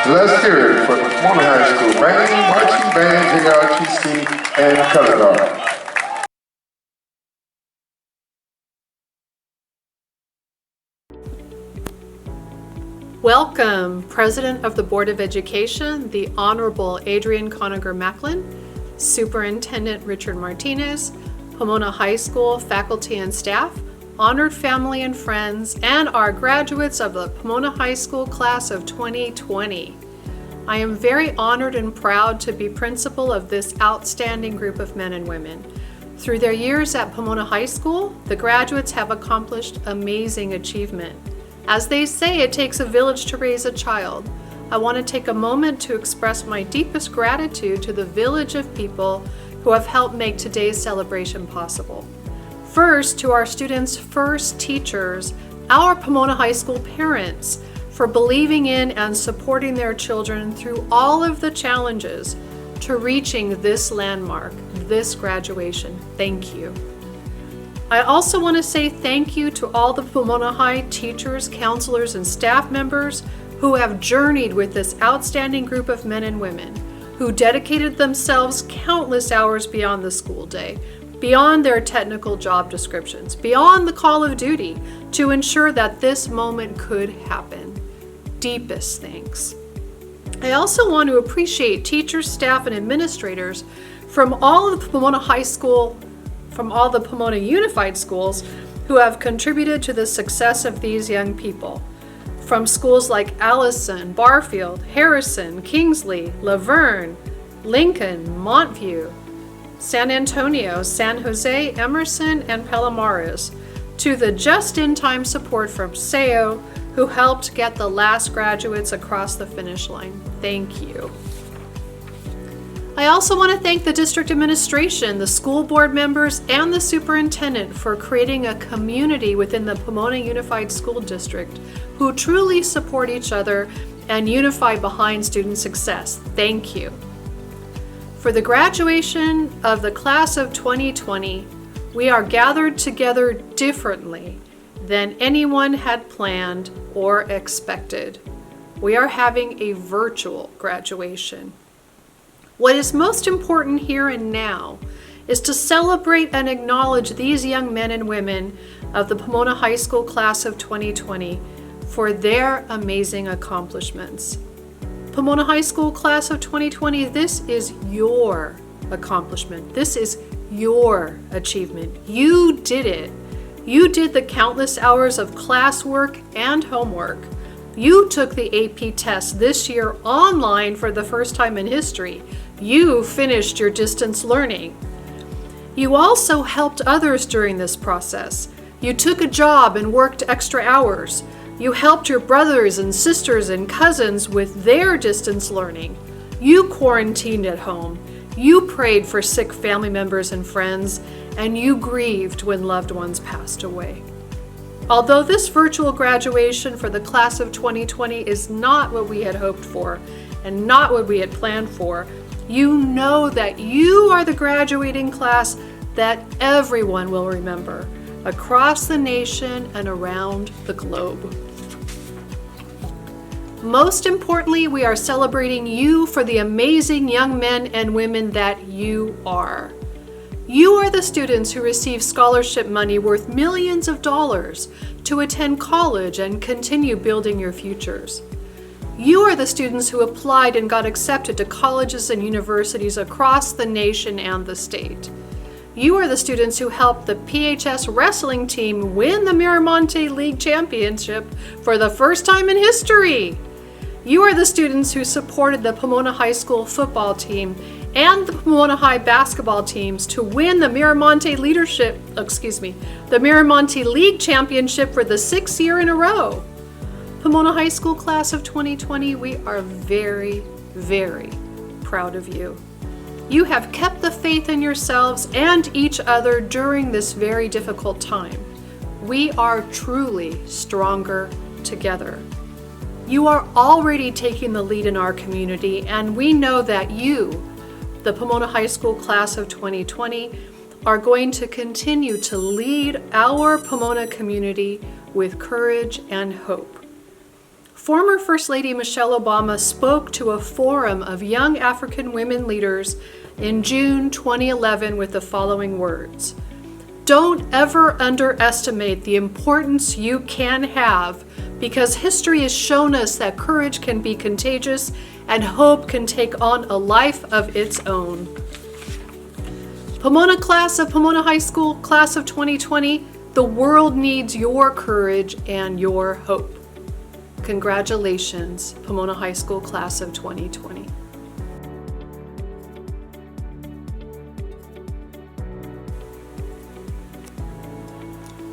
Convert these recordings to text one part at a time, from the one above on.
Let's hear it for the Pomona High School Band, Marching Band, JRTC, and Color Guard. Welcome, President of the Board of Education, the Honorable Adrian Conager-Macklin, Superintendent Richard Martinez, Pomona High School faculty and staff, honored family and friends, and our graduates of the Pomona High School class of 2020. I am very honored and proud to be principal of this outstanding group of men and women. Through their years at Pomona High School, the graduates have accomplished amazing achievement. As they say, it takes a village to raise a child. I want to take a moment to express my deepest gratitude to the village of people who have helped make today's celebration possible. First, to our students' first teachers, our Pomona High School parents, for believing in and supporting their children through all of the challenges to reaching this landmark, this graduation. Thank you. I also want to say thank you to all the Pomona High teachers, counselors, and staff members who have journeyed with this outstanding group of men and women, who dedicated themselves countless hours beyond the school day, beyond their technical job descriptions, beyond the call of duty, to ensure that this moment could happen. Deepest thanks. I also want to appreciate teachers, staff, and administrators from all of the Pomona High School, from all the Pomona Unified Schools, who have contributed to the success of these young people. From schools like Allison, Barfield, Harrison, Kingsley, Laverne, Lincoln, Montview, San Antonio, San Jose, Emerson, and Palomares, to the just-in-time support from SEO, who helped get the last graduates across the finish line. Thank you. I also want to thank the district administration, the school board members, and the superintendent for creating a community within the Pomona Unified School District who truly support each other and unify behind student success. Thank you. For the graduation of the class of 2020, we are gathered together differently than anyone had planned or expected. We are having a virtual graduation. What is most important here and now is to celebrate and acknowledge these young men and women of the Pomona High School class of 2020 for their amazing accomplishments. Pomona High School class of 2020, this is your accomplishment. This is your achievement. You did it. You did the countless hours of classwork and homework. You took the AP test this year online for the first time in history. You finished your distance learning. You also helped others during this process. You took a job and worked extra hours. You helped your brothers and sisters and cousins with their distance learning. You quarantined at home. You prayed for sick family members and friends, and you grieved when loved ones passed away. Although this virtual graduation for the class of 2020 is not what we had hoped for and not what we had planned for, you know that you are the graduating class that everyone will remember across the nation and around the globe. Most importantly, we are celebrating you for the amazing young men and women that you are. You are the students who receive scholarship money worth millions of dollars to attend college and continue building your futures. You are the students who applied and got accepted to colleges and universities across the nation and the state. You are the students who helped the PHS wrestling team win the Miramonte League Championship for the first time in history. You are the students who supported the Pomona High School football team and the Pomona High basketball teams to win the Miramonte the Miramonte League Championship for the 6th year in a row. Pomona High School class of 2020, we are very, very proud of you. You have kept the faith in yourselves and each other during this very difficult time. We are truly stronger together. You are already taking the lead in our community, and we know that you, the Pomona High School class of 2020, are going to continue to lead our Pomona community with courage and hope. Former First Lady Michelle Obama spoke to a forum of young African women leaders in June 2011 with the following words: "Don't ever underestimate the importance you can have, because history has shown us that courage can be contagious and hope can take on a life of its own." Pomona class of Pomona High School, class of 2020, the world needs your courage and your hope. Congratulations, Pomona High School class of 2020.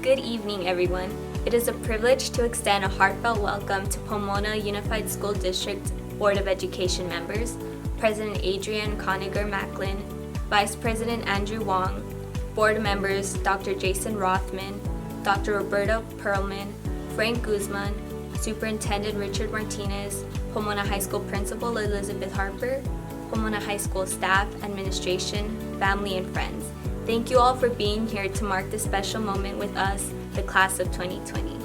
Good evening, everyone. It is a privilege to extend a heartfelt welcome to Pomona Unified School District Board of Education members, President Adrian Conager Macklin, Vice President Andrew Wong, board members Dr. Jason Rothman, Dr. Roberta Perlman, Frank Guzman, Superintendent Richard Martinez, Pomona High School Principal Elizabeth Harper, Pomona High School staff, administration, family, and friends. Thank you all for being here to mark this special moment with us, the class of 2020.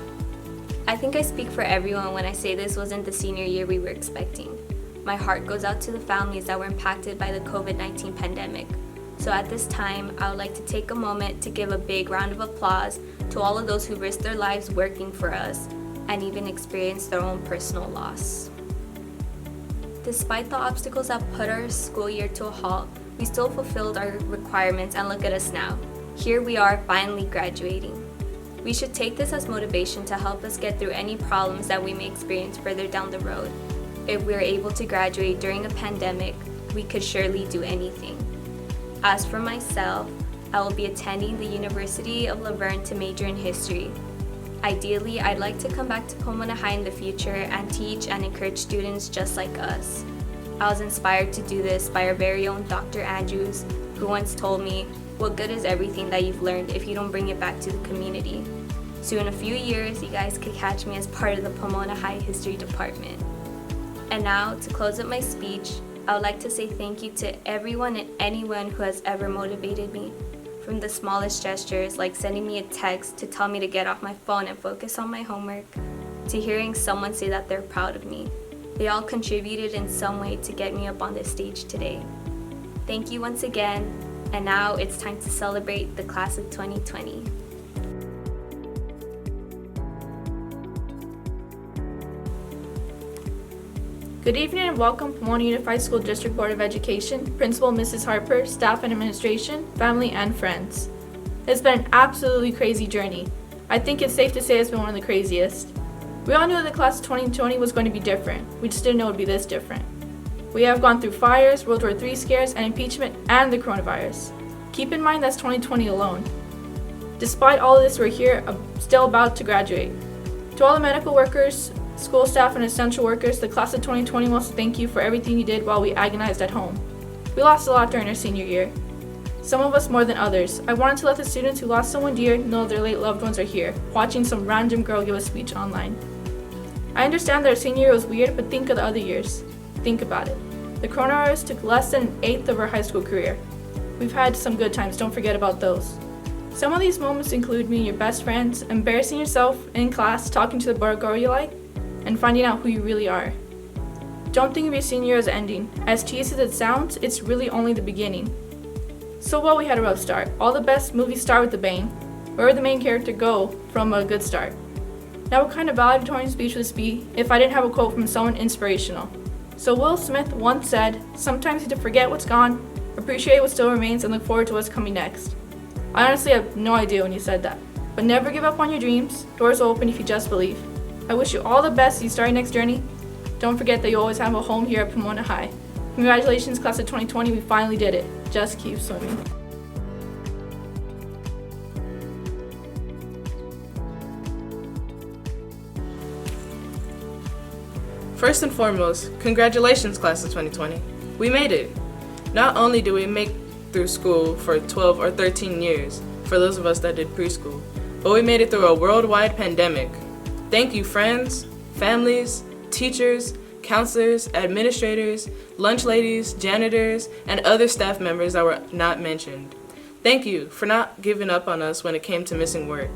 I think I speak for everyone when I say this wasn't the senior year we were expecting. My heart goes out to the families that were impacted by the COVID-19 pandemic. So at this time, I would like to take a moment to give a big round of applause to all of those who risked their lives working for us and even experienced their own personal loss. Despite the obstacles that put our school year to a halt, we still fulfilled our requirements, and look at us now. Here we are, finally graduating. We should take this as motivation to help us get through any problems that we may experience further down the road. If we are able to graduate during a pandemic, we could surely do anything. As for myself, I will be attending the University of Laverne to major in history. Ideally, I'd like to come back to Pomona High in the future and teach and encourage students just like us. I was inspired to do this by our very own Dr. Andrews, who once told me, "What good is everything that you've learned if you don't bring it back to the community?" So in a few years, you guys could catch me as part of the Pomona High History Department. And now, to close up my speech, I would like to say thank you to everyone and anyone who has ever motivated me. From the smallest gestures, like sending me a text to tell me to get off my phone and focus on my homework, to hearing someone say that they're proud of me. They all contributed in some way to get me up on this stage today. Thank you once again, and now it's time to celebrate the class of 2020. Good evening and welcome Pomona Unified School District Board of Education, Principal Mrs. Harper, staff and administration, family and friends. It's been an absolutely crazy journey. I think it's safe to say it's been one of the craziest. We all knew that the class of 2020 was going to be different. We just didn't know it would be this different. We have gone through fires, World War III scares, and impeachment, and the coronavirus. Keep in mind that's 2020 alone. Despite all of this, we're here, still about to graduate. To all the medical workers, school staff, and essential workers, the class of 2020 wants to thank you for everything you did while we agonized at home. We lost a lot during our senior year. Some of us more than others. I wanted to let the students who lost someone dear know their late loved ones are here, watching some random girl give a speech online. I understand that our senior year was weird, but think of the other years. Think about it. The coronavirus took less than an eighth of our high school career. We've had some good times, don't forget about those. Some of these moments include meeting your best friends, embarrassing yourself in class, talking to the bar girl you like, and finding out who you really are. Don't think of your senior year as ending. As cheesy as it sounds, it's really only the beginning. So well, we had a rough start. All the best movies start with a bang. Where would the main character go from a good start? Now, what kind of valedictorian speech would this be if I didn't have a quote from someone inspirational? So Will Smith once said, "Sometimes you have to forget what's gone, appreciate what still remains, and look forward to what's coming next." I honestly have no idea when you said that. But never give up on your dreams. Doors will open if you just believe. I wish you all the best as you start your next journey. Don't forget that you always have a home here at Pomona High. Congratulations, class of 2020, we finally did it. Just keep swimming. First and foremost, congratulations, class of 2020. We made it. Not only did we make through school for 12 or 13 years, for those of us that did preschool, but we made it through a worldwide pandemic. Thank you, friends, families, teachers, counselors, administrators, lunch ladies, janitors, and other staff members that were not mentioned. Thank you for not giving up on us when it came to missing work.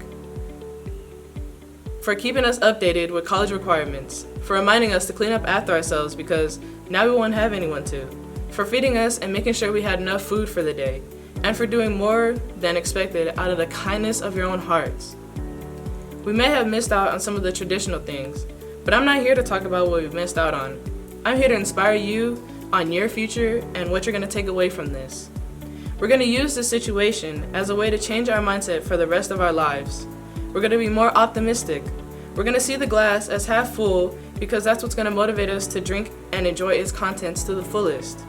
for keeping us updated with college requirements, for reminding us to clean up after ourselves because now we won't have anyone to, for feeding us and making sure we had enough food for the day, and for doing more than expected out of the kindness of your own hearts. We may have missed out on some of the traditional things, but I'm not here to talk about what we've missed out on. I'm here to inspire you on your future and what you're going to take away from this. We're going to use this situation as a way to change our mindset for the rest of our lives. We're going to be more optimistic. We're going to see the glass as half full because that's what's going to motivate us to drink and enjoy its contents to the fullest,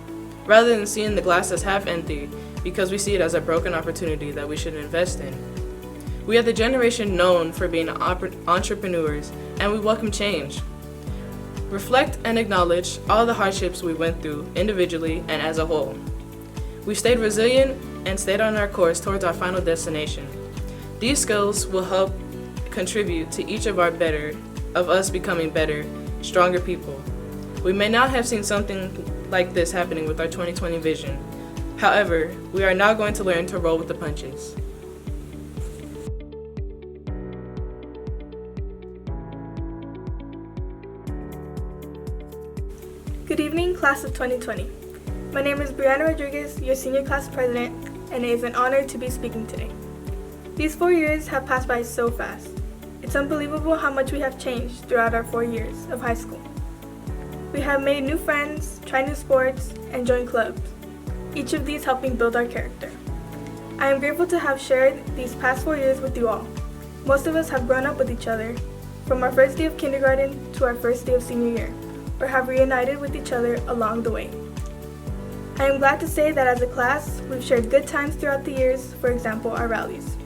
rather than seeing the glass as half empty because we see it as a broken opportunity that we should invest in. We are the generation known for being entrepreneurs, and we welcome change. Reflect and acknowledge all the hardships we went through individually and as a whole. We stayed resilient and stayed on our course towards our final destination. These skills will help contribute to each of us becoming better, stronger people. We may not have seen something like this happening with our 2020 vision. However, we are now going to learn to roll with the punches. Good evening, class of 2020. My name is Brianna Rodriguez, your senior class president, and it is an honor to be speaking today. These 4 years have passed by so fast. It's unbelievable how much we have changed throughout our 4 years of high school. We have made new friends, tried new sports, and joined clubs, each of these helping build our character. I am grateful to have shared these past 4 years with you all. Most of us have grown up with each other, from our first day of kindergarten to our first day of senior year, or have reunited with each other along the way. I am glad to say that as a class, we've shared good times throughout the years, for example, our rallies.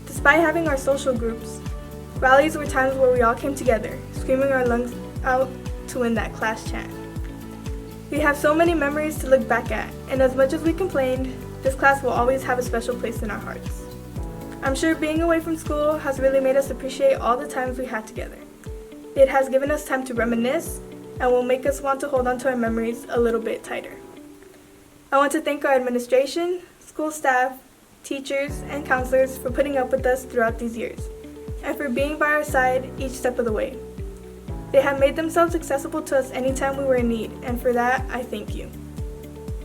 Despite having our social groups, rallies were times where we all came together, screaming our lungs out to win that class chant. We have so many memories to look back at, and as much as we complained, this class will always have a special place in our hearts. I'm sure being away from school has really made us appreciate all the times we had together. It has given us time to reminisce and will make us want to hold on to our memories a little bit tighter. I want to thank our administration, school staff, teachers, and counselors for putting up with us throughout these years, and for being by our side each step of the way. They have made themselves accessible to us anytime we were in need, and for that, I thank you.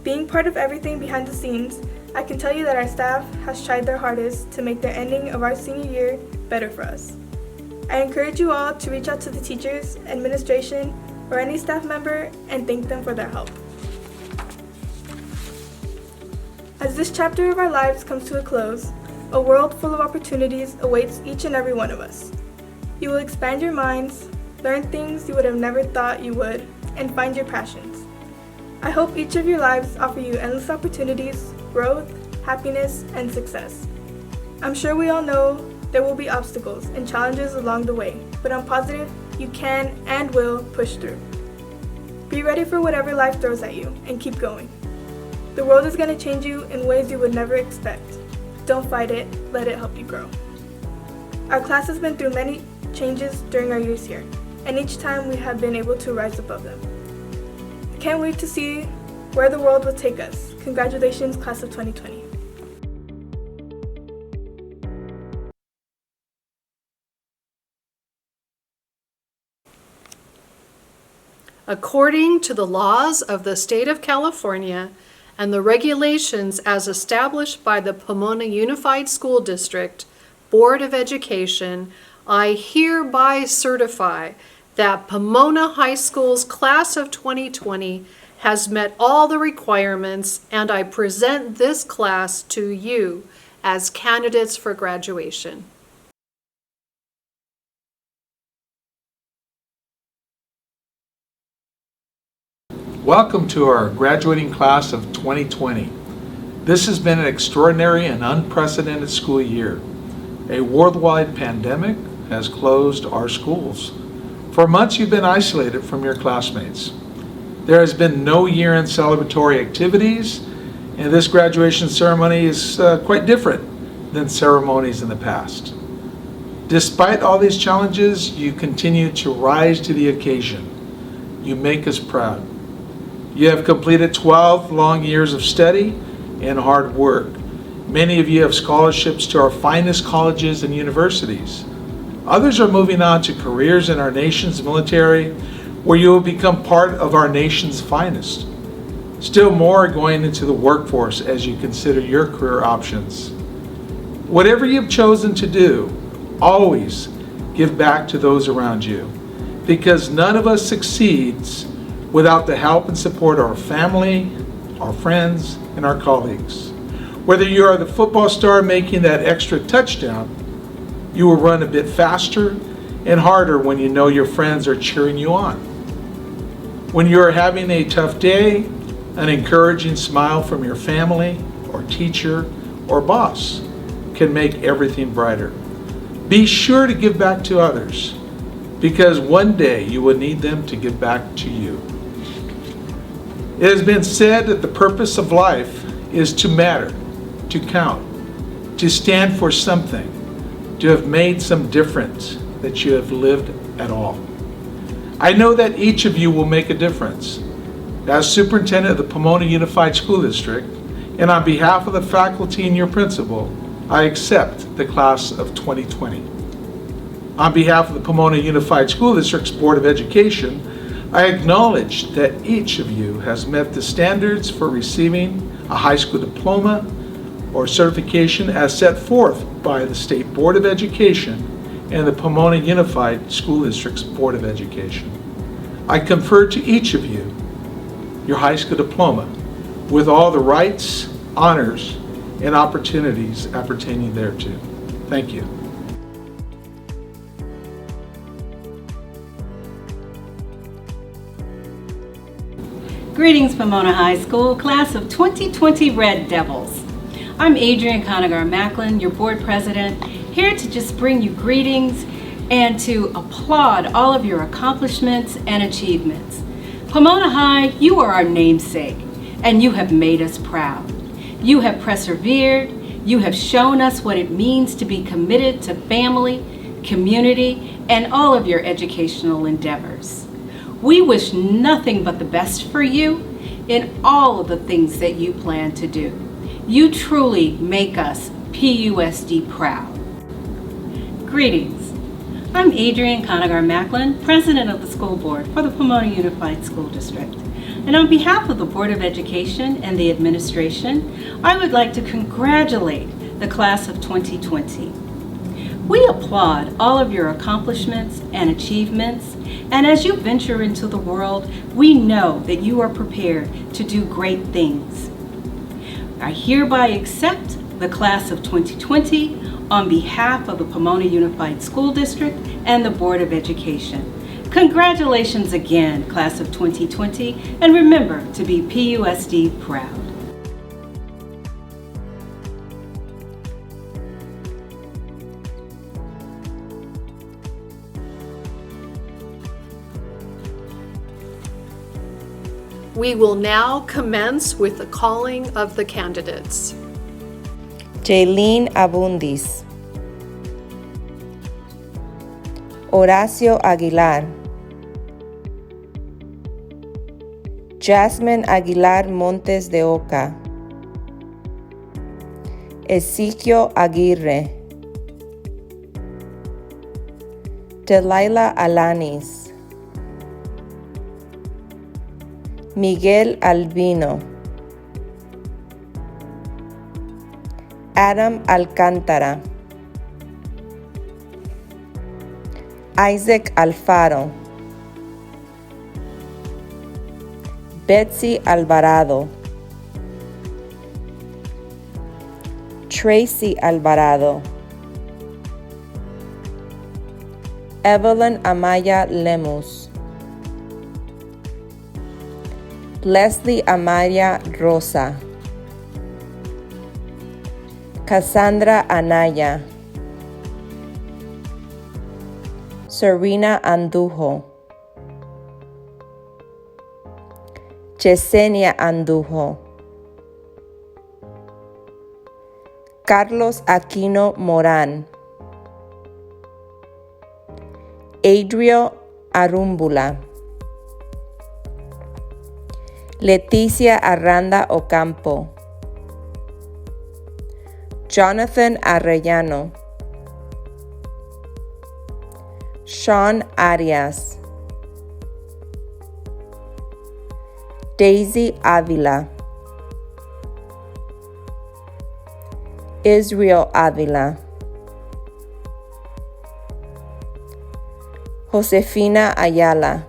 Being part of everything behind the scenes, I can tell you that our staff has tried their hardest to make the ending of our senior year better for us. I encourage you all to reach out to the teachers, administration, or any staff member and thank them for their help. As this chapter of our lives comes to a close, a world full of opportunities awaits each and every one of us. You will expand your minds, learn things you would have never thought you would, and find your passions. I hope each of your lives offer you endless opportunities, growth, happiness, and success. I'm sure we all know there will be obstacles and challenges along the way, but I'm positive you can and will push through. Be ready for whatever life throws at you and keep going. The world is going to change you in ways you would never expect. Don't fight it, let it help you grow. Our class has been through many changes during our years here, and each time we have been able to rise above them. I can't wait to see where the world will take us. Congratulations, class of 2020. According to the laws of the state of California and the regulations as established by the Pomona Unified School District Board of Education, I hereby certify that Pomona High School's class of 2020 has met all the requirements, and I present this class to you as candidates for graduation. Welcome to our graduating class of 2020. This has been an extraordinary and unprecedented school year. A worldwide pandemic has closed our schools. For months you've been isolated from your classmates. There has been no year-end celebratory activities, and this graduation ceremony is quite different than ceremonies in the past. Despite all these challenges, you continue to rise to the occasion. You make us proud. You have completed 12 long years of study and hard work. Many of you have scholarships to our finest colleges and universities. Others are moving on to careers in our nation's military, where you will become part of our nation's finest. Still more are going into the workforce as you consider your career options. Whatever you've chosen to do, always give back to those around you, because none of us succeeds without the help and support of our family, our friends, and our colleagues. Whether you are the football star making that extra touchdown, you will run a bit faster and harder when you know your friends are cheering you on. When you are having a tough day, an encouraging smile from your family or teacher or boss can make everything brighter. Be sure to give back to others, because one day you will need them to give back to you. It has been said that the purpose of life is to matter, to count, to stand for something, to have made some difference, that you have lived at all. I know that each of you will make a difference. As superintendent of the Pomona Unified School District, and on behalf of the faculty and your principal, I accept the class of 2020. On behalf of the Pomona Unified School District's Board of Education, I acknowledge that each of you has met the standards for receiving a high school diploma or certification as set forth by the State Board of Education and the Pomona Unified School District's Board of Education. I confer to each of you your high school diploma with all the rights, honors, and opportunities appertaining thereto. Thank you. Greetings, Pomona High School, class of 2020 Red Devils. I'm Adrienne Conagar-Macklin, your board president, here to just bring you greetings and to applaud all of your accomplishments and achievements. Pomona High, you are our namesake, and you have made us proud. You have persevered, you have shown us what it means to be committed to family, community, and all of your educational endeavors. We wish nothing but the best for you in all of the things that you plan to do. You truly make us PUSD proud. Greetings. I'm Adrienne Conagar-Macklin, President of the School Board for the Pomona Unified School District. And on behalf of the Board of Education and the administration, I would like to congratulate the class of 2020. We applaud all of your accomplishments and achievements, and as you venture into the world, we know that you are prepared to do great things. I hereby accept the class of 2020 on behalf of the Pomona Unified School District and the Board of Education. Congratulations again, class of 2020, and remember to be PUSD proud. We will now commence with the calling of the candidates. Jaylene Abundis, Horacio Aguilar, Jasmine Aguilar Montes de Oca, Ezequiel Aguirre, Delilah Alanis, Miguel Albino, Adam Alcántara, Isaac Alfaro, Betsy Alvarado, Tracy Alvarado, Evelyn Amaya Lemus, Leslie Amaya Rosa, Cassandra Anaya, Serena Andujo, Yesenia Andujo, Carlos Aquino Morán, Adrio Arúmbula, Leticia Arranda Ocampo, Jonathan Arrellano, Sean Arias, Daisy Avila, Israel Avila, Josefina Ayala,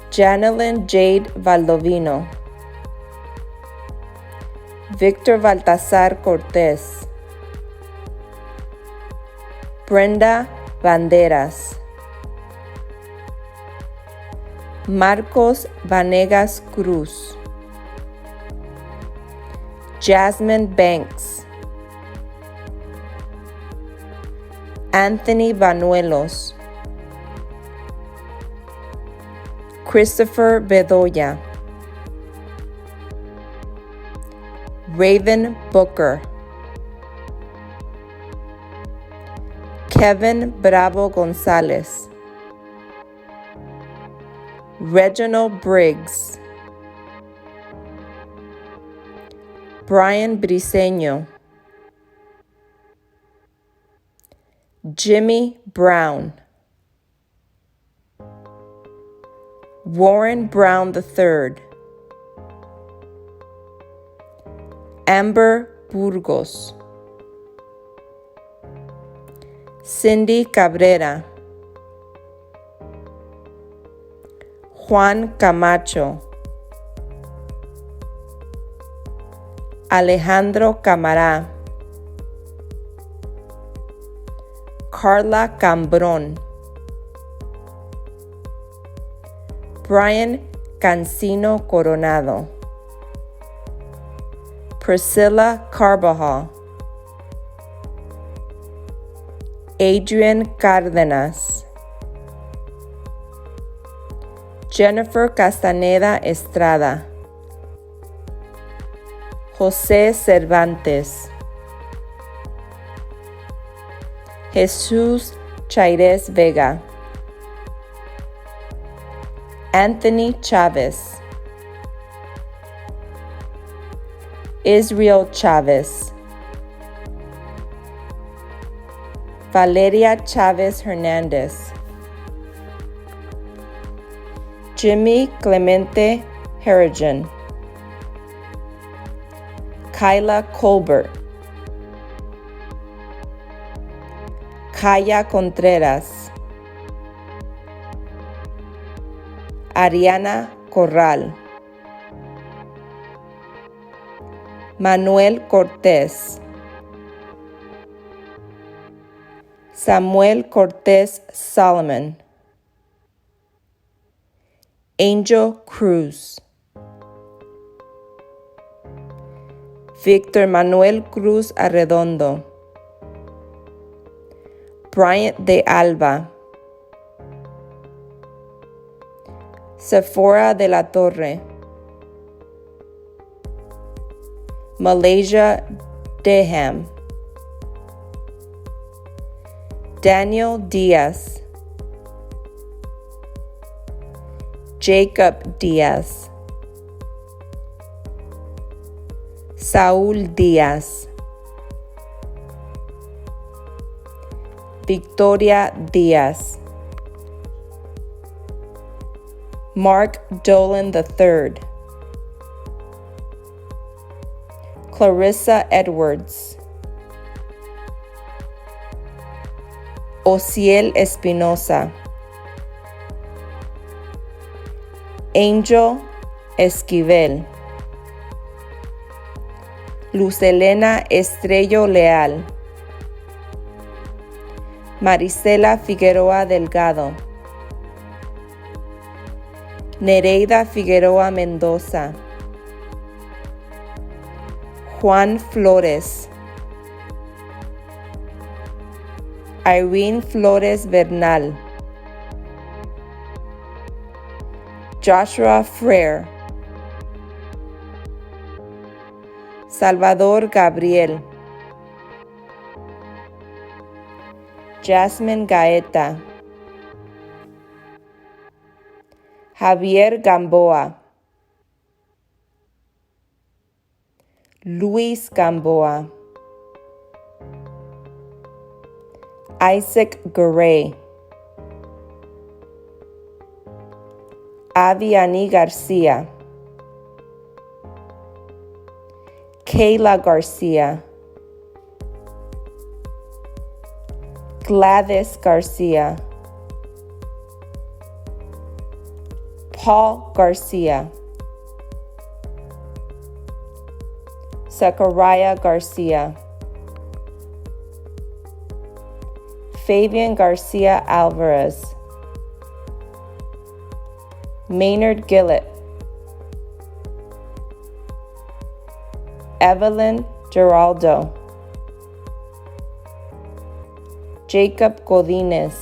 Janalyn Jade Baldovino, Victor Baltasar Cortez, Brenda Banderas, Marcos Vanegas Cruz, Jasmine Banks, Anthony Banuelos, Christopher Bedoya, Raven Booker, Kevin Bravo Gonzalez, Reginald Briggs, Brian Briseño, Jimmy Brown, Warren Brown III, Amber Burgos, Cindy Cabrera, Juan Camacho, Alejandro Camará, Carla Cambrón, Brian Cancino Coronado, Priscilla Carbajal, Adrian Cárdenas, Jennifer Castaneda Estrada, José Cervantes, Jesús Chaires Vega, Anthony Chavez, Israel Chavez, Valeria Chavez Hernandez, Jimmy Clemente Herrejon, Kyla Colbert, Kaya Contreras, Ariana Corral, Manuel Cortés, Samuel Cortés Solomon, Angel Cruz, Victor Manuel Cruz Arredondo, Bryant de Alba, Sephora de la Torre, Malaysia Deham, Daniel Diaz, Jacob Diaz, Saúl Díaz, Victoria Díaz, Mark Dolan III, Clarissa Edwards, Ociel Espinosa, Angel Esquivel, Luz Elena Estrello Leal, Marisela Figueroa Delgado, Nereida Figueroa Mendoza, Juan Flores, Irene Flores Bernal, Joshua Frere, Salvador Gabriel, Jasmine Gaeta, Javier Gamboa, Luis Gamboa, Isaac Garay, Aviani Garcia, Kayla Garcia, Gladys Garcia, Paul Garcia, Zachariah Garcia, Fabian Garcia Alvarez, Maynard Gillett, Evelyn Geraldo, Jacob Godinez,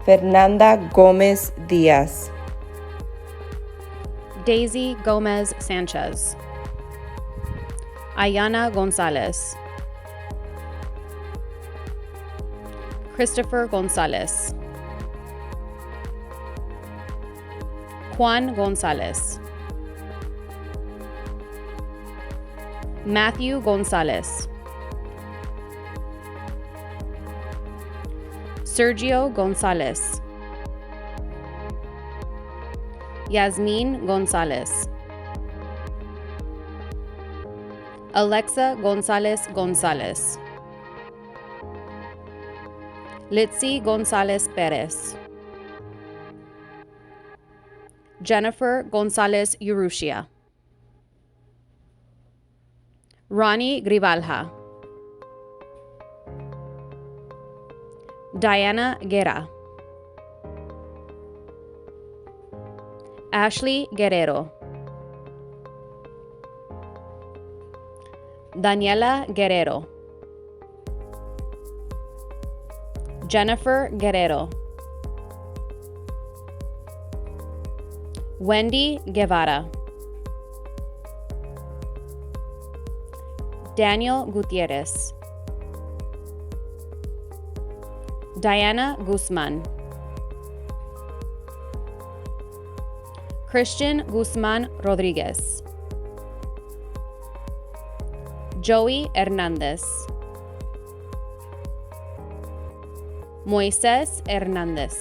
Fernanda Gomez Diaz, Daisy Gomez Sanchez, Ayana Gonzalez, Christopher Gonzalez, Juan Gonzalez, Matthew Gonzalez, Sergio Gonzalez, Yasmin Gonzalez, Alexa Gonzalez Gonzalez, Litzy Gonzalez Perez, Jennifer Gonzalez Urrutia, Ronnie Grivalja, Diana Guerra, Ashley Guerrero, Daniela Guerrero, Jennifer Guerrero, Wendy Guevara, Daniel Gutierrez, Diana Guzman, Christian Guzman Rodriguez, Joey Hernandez, Moises Hernandez,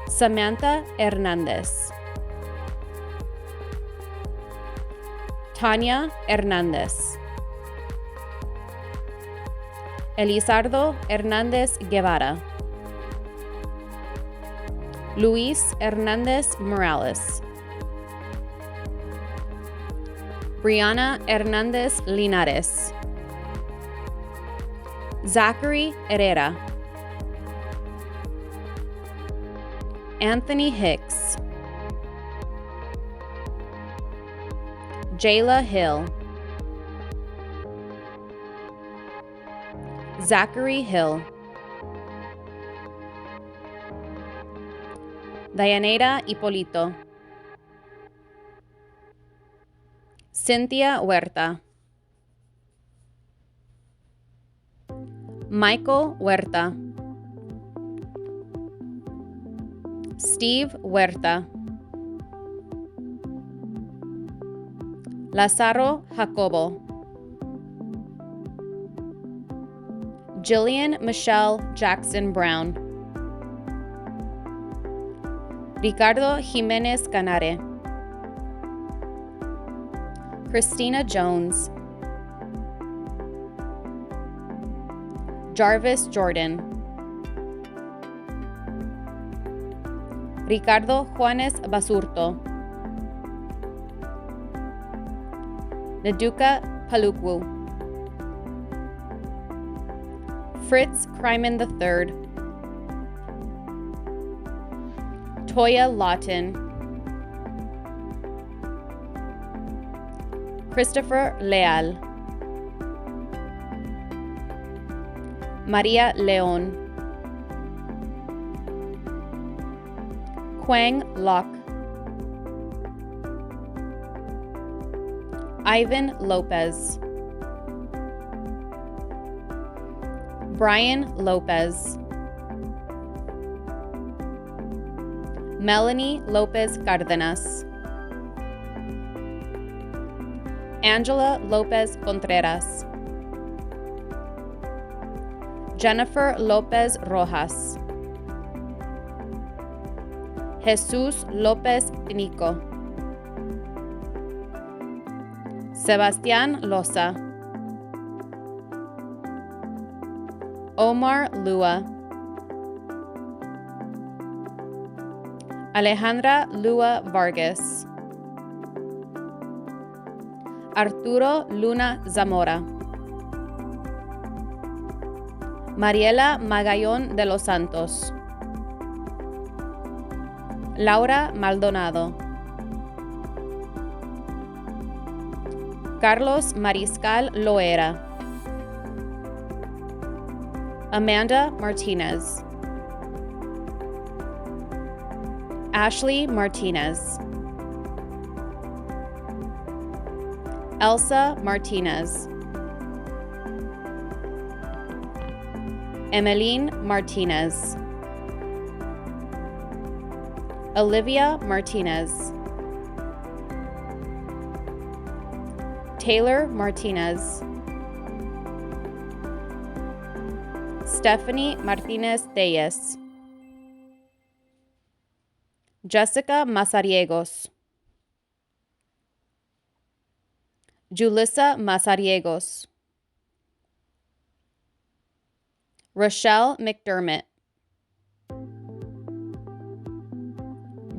Samantha Hernandez, Tanya Hernandez, Elizardo Hernandez Guevara, Luis Hernandez Morales, Brianna Hernandez Linares, Zachary Herrera, Anthony Hicks, Jayla Hill, Zachary Hill, Dayanera Hipolito, Cynthia Huerta, Michael Huerta, Steve Huerta, Lazaro Jacobo, Jillian Michelle Jackson Brown, Ricardo Jimenez Canare, Christina Jones, Jarvis Jordan, Ricardo Juanes Basurto, Naduka Palukwu, Fritz Kryman III, Toya Lawton, Christopher Leal, Maria Leon, Quang Locke, Ivan Lopez, Brian Lopez, Melanie Lopez Cardenas, Angela Lopez Contreras, Jennifer Lopez Rojas, Jesus Lopez Nico, Sebastián Loza, Omar Lua, Alejandra Lua Vargas, Arturo Luna Zamora, Mariela Magallón de los Santos, Laura Maldonado, Carlos Mariscal Loera, Amanda Martinez, Ashley Martinez, Elsa Martinez, Emeline Martinez, Olivia Martinez, Taylor Martinez, Stephanie Martinez Deyes, Jessica Mazariegos, Julissa Mazariegos, Rochelle McDermott,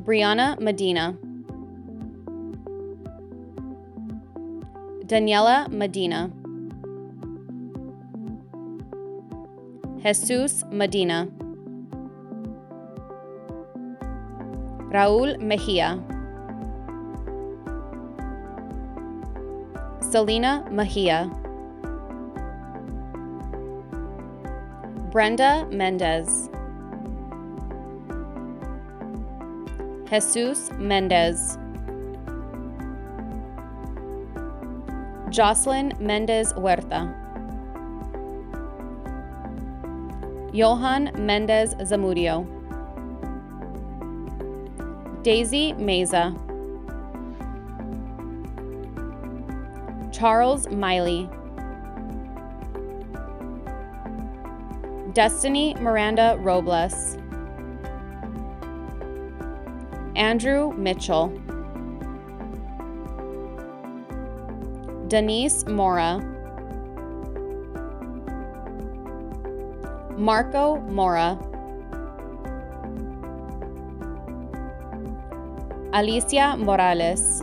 Brianna Medina, Daniela Medina, Jesus Medina, Raúl Mejia, Selena Mejia, Brenda Mendez, Jesus Mendez, Jocelyn Mendez Huerta, Johan Mendez Zamudio, Daisy Meza, Charles Miley, Destiny Miranda Robles, Andrew Mitchell, Denise Mora, Marco Mora, Alicia Morales,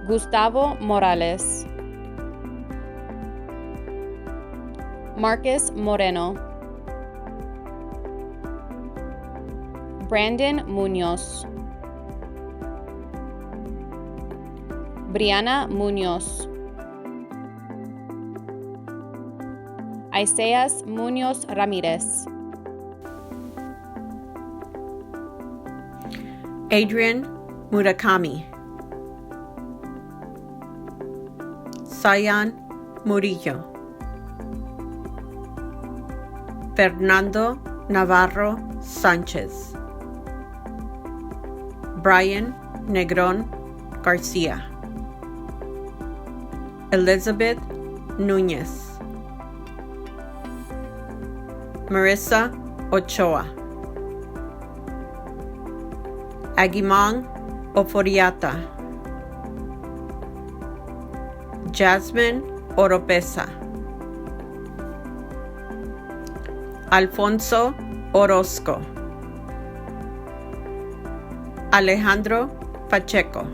Gustavo Morales, Marcus Moreno, Brandon Munoz, Brianna Munoz, Isaias Munoz Ramirez, Adrian Murakami, Sayan Murillo, Fernando Navarro Sánchez, Brian Negron Garcia, Elizabeth Núñez, Marissa Ochoa, Aguimang Oforiata, Jasmine Oropesa, Alfonso Orozco, Alejandro Pacheco,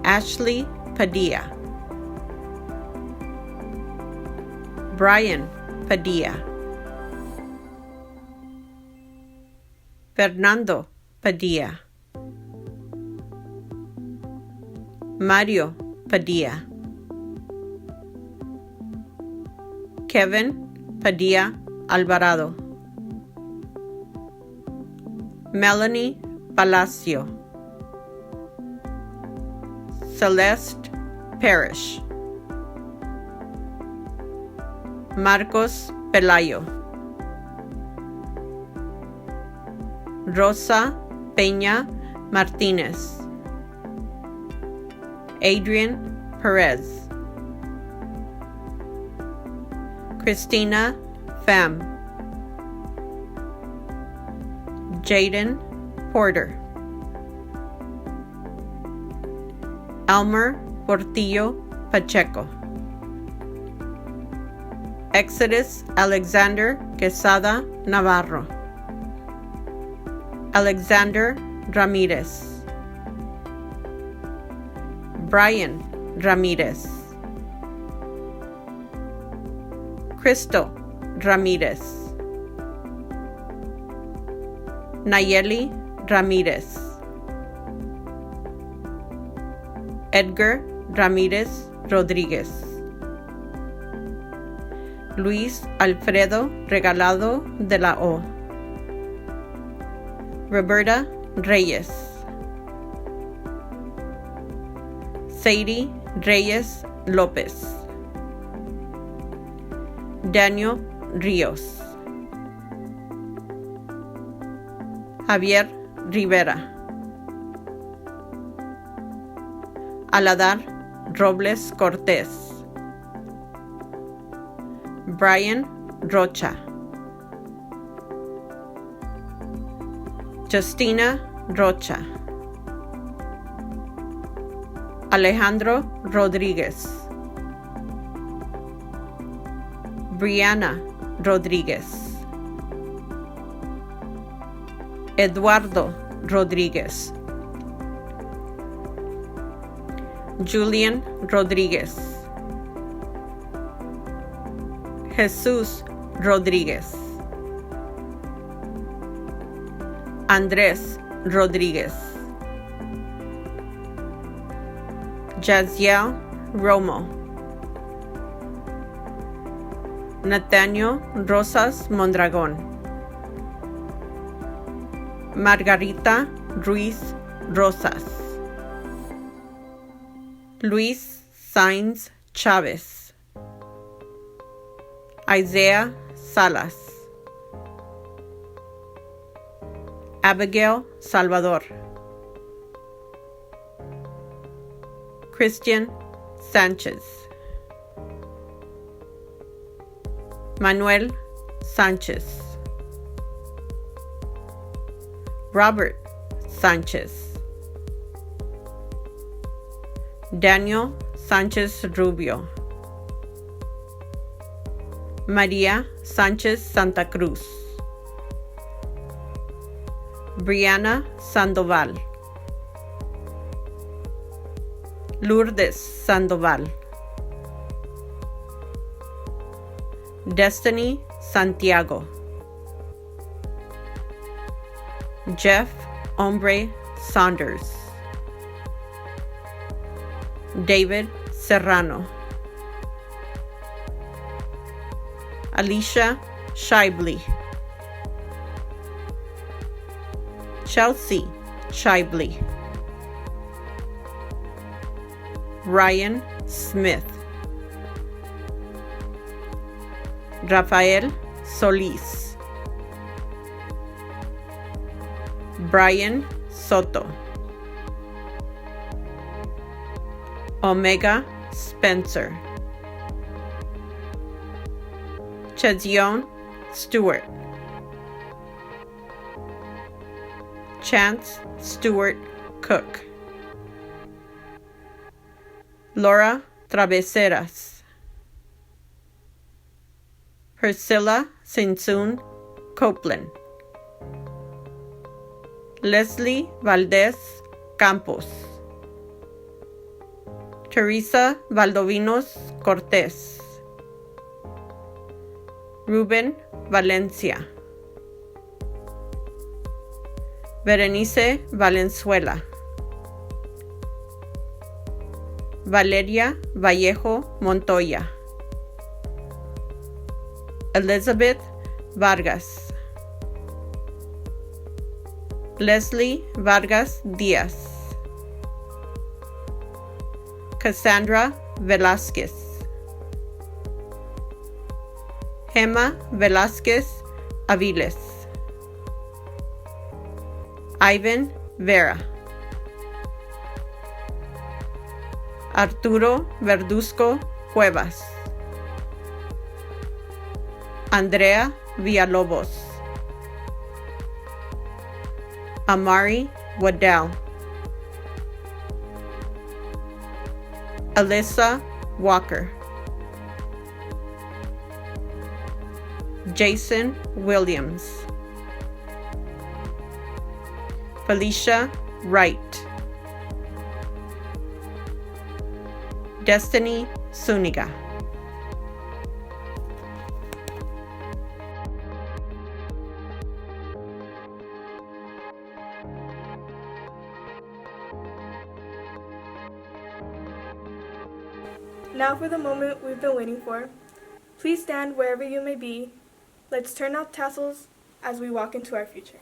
Ashley Padilla, Brian Padilla, Fernando Padilla, Mario Padilla, Kevin Padilla Alvarado, Melanie Palacio, Celeste Parrish, Marcos Pelayo, Rosa Peña Martinez. Adrian Perez. Christina Pham. Jaden Porter. Elmer Portillo Pacheco. Exodus Alexander Quesada Navarro. Alexander Ramirez. Brian Ramirez. Cristo Ramirez. Nayeli Ramirez. Edgar Ramirez Rodríguez. Luis Alfredo Regalado de la O. Roberta Reyes. Sadie Reyes López. Daniel Ríos. Javier Rivera. Aladar Robles Cortés. Brian Rocha. Justina Rocha. Alejandro Rodríguez. Brianna Rodríguez. Eduardo Rodríguez. Julian Rodríguez. Jesús Rodríguez. Andrés Rodríguez. Jaziel Romo. Nathaniel Rosas Mondragón. Margarita Ruiz Rosas. Luis Sainz Chávez. Isaiah Salas. Abigail Salvador. Christian Sánchez. Manuel Sánchez. Robert Sánchez. Daniel Sánchez Rubio. María Sánchez Santa Cruz. Brianna Sandoval. Lourdes Sandoval. Destiny Santiago. Jeff Hombre Saunders. David Serrano. Alicia Shibley. Chelsea Shibley. Ryan Smith. Rafael Solís. Brian Soto. Omega Spencer. Chezion Stewart. Chance Stewart Cook. Laura Traveseras. Priscilla Sinsun Copeland. Leslie Valdez Campos. Teresa Baldovinos Cortés. Ruben Valencia. Berenice Valenzuela. Valeria Vallejo Montoya. Elizabeth Vargas. Leslie Vargas Díaz. Cassandra Velázquez. Gemma Velázquez Aviles. Ivan Vera. Arturo Verduzco Cuevas, Andrea Villalobos, Amari Waddell, Alyssa Walker, Jason Williams, Felicia Wright, Destiny Suniga. Now for the moment we've been waiting for. Please stand wherever you may be. Let's turn out tassels as we walk into our future.